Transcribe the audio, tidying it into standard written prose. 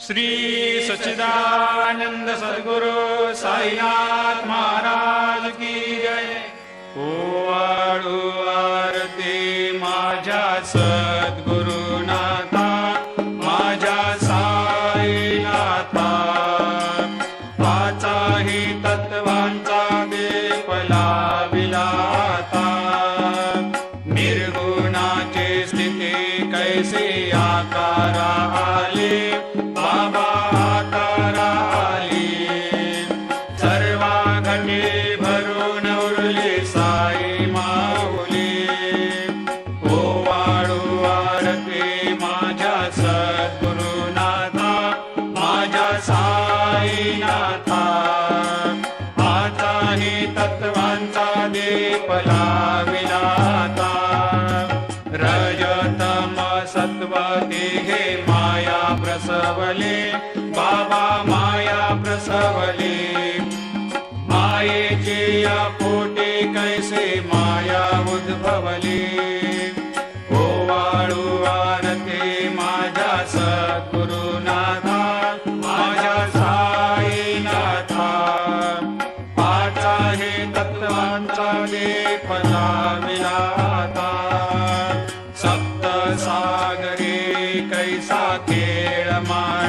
श्री सच्चिदानंद सद्गुरु साईनाथ महाराज की जय। ओवाळू आरती माझ्या सद्गुरुनाथा, माझ्या साईनाथा, पाचाही तत्वांचा दीप लाविला आता। निर्गुणाची स्थिती कैसे आकारा आले, बाबा आकारा आली। सर्वा घटे भरून उरली साई माऊली। ओवाळू आरती माझ्या सद्गुरुनाथा, माझ्या साईनाथा, आताही तत्वांचा दीप लाविला आता। रजतम सत्व तिघे माया प्रसवले, बाबा माया प्रसवले। मायेची या पोटी कैसे माया उद्भवली। ओवाळू आरती माझ्या सद्गुरुनाथा, माझ्या साईनाथा, पाचाही तत्वांचा दीप लाविला आता। सप्त सागरी कैसा खेळ मांडला,